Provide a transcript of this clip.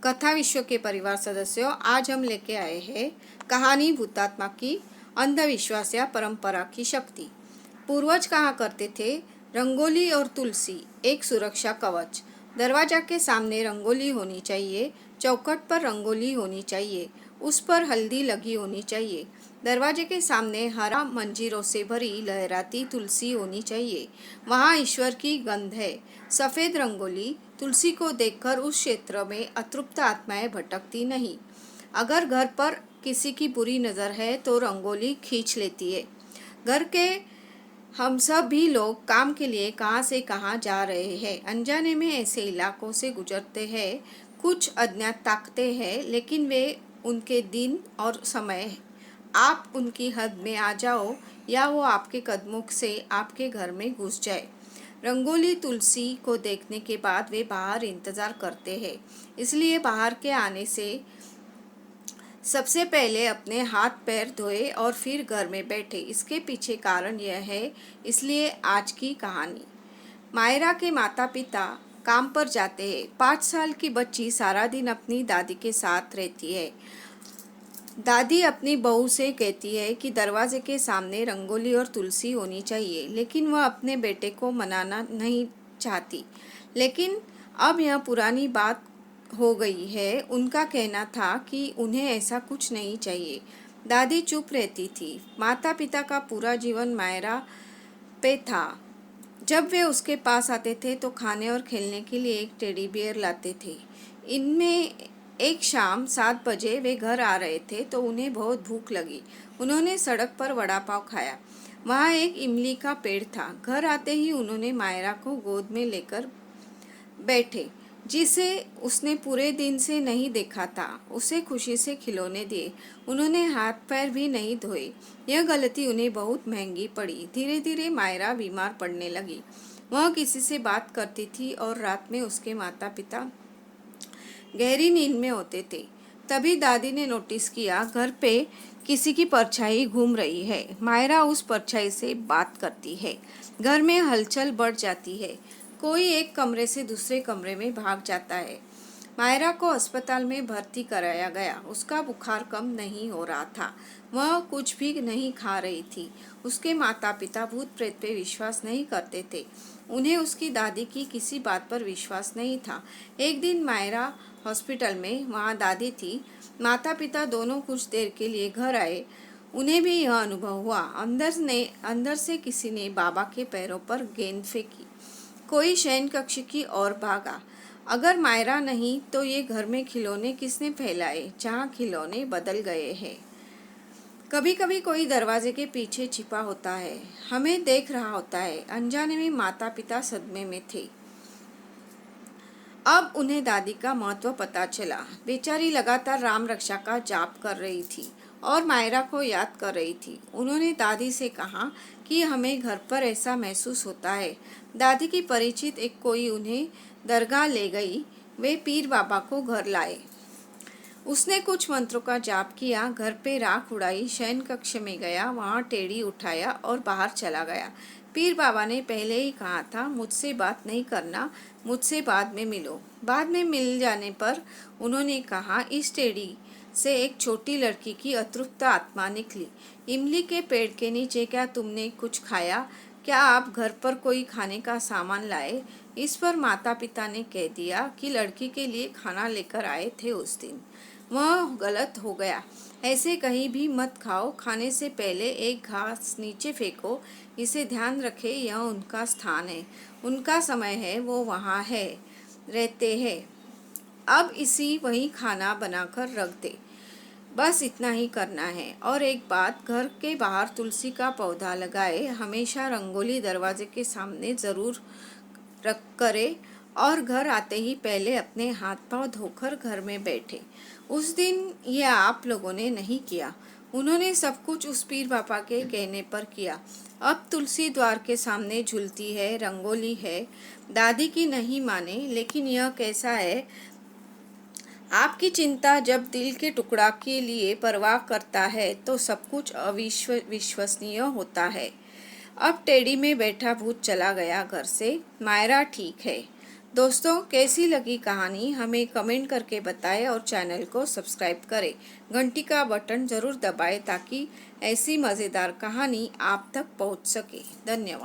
कथा विश्व के परिवार सदस्यों, आज हम लेके आए हैं कहानी भूतात्मा की अंधविश्वास या परंपरा की शक्ति। पूर्वज कहा करते थे, रंगोली और तुलसी एक सुरक्षा कवच। दरवाजा के सामने रंगोली होनी चाहिए, चौखट पर रंगोली होनी चाहिए, उस पर हल्दी लगी होनी चाहिए। दरवाजे के सामने हरा मंजीरों से भरी लहराती तुलसी होनी चाहिए, वहाँ ईश्वर की गंध है। सफ़ेद रंगोली तुलसी को देखकर उस क्षेत्र में अतृप्त आत्माएं भटकती नहीं। अगर घर पर किसी की बुरी नज़र है तो रंगोली खींच लेती है। घर के हम सब भी लोग काम के लिए कहाँ से कहाँ जा रहे हैं, अनजाने में ऐसे इलाकों से गुजरते हैं। कुछ अज्ञात ताकतें हैं, लेकिन वे उनके दिन और समय आप उनकी हद में आ जाओ या वो आपके कदमों से आपके घर में घुस जाए। रंगोली तुलसी को देखने के बाद वे बाहर इंतज़ार करते हैं, इसलिए बाहर के आने से सबसे पहले अपने हाथ पैर धोए और फिर घर में बैठे। इसके पीछे कारण यह है, इसलिए आज की कहानी। मायरा के माता पिता काम पर जाते हैं। 5 साल की बच्ची सारा दिन अपनी दादी के साथ रहती है। दादी अपनी बहू से कहती है कि दरवाजे के सामने रंगोली और तुलसी होनी चाहिए, लेकिन वह अपने बेटे को मनाना नहीं चाहती। लेकिन अब यह पुरानी बात हो गई है। उनका कहना था कि उन्हें ऐसा कुछ नहीं चाहिए। दादी चुप रहती थी। माता पिता का पूरा जीवन मायरा पे था। जब वे उसके पास आते थे तो खाने और खेलने के लिए एक टेडी बियर लाते थे। इनमें एक शाम 7 बजे वे घर आ रहे थे तो उन्हें बहुत भूख लगी। उन्होंने सड़क पर वड़ा पाव खाया। वहाँ एक इमली का पेड़ था। घर आते ही उन्होंने मायरा को गोद में लेकर बैठे, जिसे उसने पूरे दिन से नहीं देखा था। उसे खुशी से खिलौने दिए। उन्होंने हाथ पैर भी नहीं धोए। यह गलती उन्हें बहुत महंगी पड़ी। धीरे धीरे मायरा बीमार पड़ने लगी। वह किसी से बात करती थी और रात में उसके माता पिता गहरी नींद में होते थे। तभी दादी ने नोटिस किया, घर पे किसी की परछाई घूम रही है। मायरा उस परछाई से बात करती है। घर में हलचल बढ़ जाती है। कोई एक कमरे से दूसरे कमरे में भाग जाता है। मायरा को अस्पताल में भर्ती कराया गया। उसका बुखार कम नहीं हो रहा था। वह कुछ भी नहीं खा रही थी। उसके माता पिता भूत प्रेत पे विश्वास नहीं करते थे। उन्हें उसकी दादी की किसी बात पर विश्वास नहीं था। एक दिन मायरा हॉस्पिटल में, वहाँ दादी थी। माता पिता दोनों कुछ देर के लिए घर आए। उन्हें भी यह अनुभव हुआ। अंदर से किसी ने बाबा के पैरों पर गेंद फेंकी। कोई शयन कक्ष की ओर भागा। अगर मायरा नहीं तो ये घर में खिलौने किसने फैलाए, जहाँ खिलौने बदल गए हैं। कभी कभी कोई दरवाजे के पीछे छिपा होता है, हमें देख रहा होता है। अनजाने में माता पिता सदमे में थे। अब उन्हें दादी का महत्व पता चला। बेचारी लगातार राम रक्षा का जाप कर रही थी और मायरा को याद कर रही थी। उन्होंने दादी से कहा कि हमें घर पर ऐसा महसूस होता है। दादी की परिचित एक कोई उन्हें दरगाह ले गई। वे पीर बाबा को घर लाए। उसने कुछ मंत्रों का जाप किया, घर पे राख उड़ाई, शयन कक्ष में गया, वहाँ टेढ़ी उठाया और बाहर चला गया। पीर बाबा ने पहले ही कहा था, मुझसे बात नहीं करना, मुझसे बाद में मिलो। बाद में मिल जाने पर उन्होंने कहा, इस टेढ़ी से एक छोटी लड़की की अतृप्त आत्मा निकली। इमली के पेड़ के नीचे क्या तुमने कुछ खाया? क्या आप घर पर कोई खाने का सामान लाए? इस पर माता पिता ने कह दिया कि लड़की के लिए खाना लेकर आए थे उस दिन। वह गलत हो गया। ऐसे कहीं भी मत खाओ। खाने से पहले एक घास नीचे फेंको। इसे ध्यान रखें, यह उनका स्थान है, उनका समय है, वो वहाँ है, रहते हैं। अब इसी वही खाना बनाकर रख दे। बस इतना ही करना है। और एक बात, घर के बाहर तुलसी का पौधा लगाए। हमेशा रंगोली दरवाजे के सामने ज़रूर रख करे और घर आते ही पहले अपने हाथ पांव धोकर घर में बैठे। उस दिन ये आप लोगों ने नहीं किया। उन्होंने सब कुछ उस पीर बाबा के कहने पर किया। अब तुलसी द्वार के सामने झूलती है, रंगोली है। दादी की नहीं माने, लेकिन यह कैसा है, आपकी चिंता जब दिल के टुकड़ा के लिए परवाह करता है तो सब कुछ अविश्वसनीय होता है। अब टेढ़ी में बैठा भूत चला गया घर से। मायरा ठीक है। दोस्तों, कैसी लगी कहानी हमें कमेंट करके बताएं और चैनल को सब्सक्राइब करें। घंटी का बटन ज़रूर दबाएं ताकि ऐसी मज़ेदार कहानी आप तक पहुंच सके। धन्यवाद।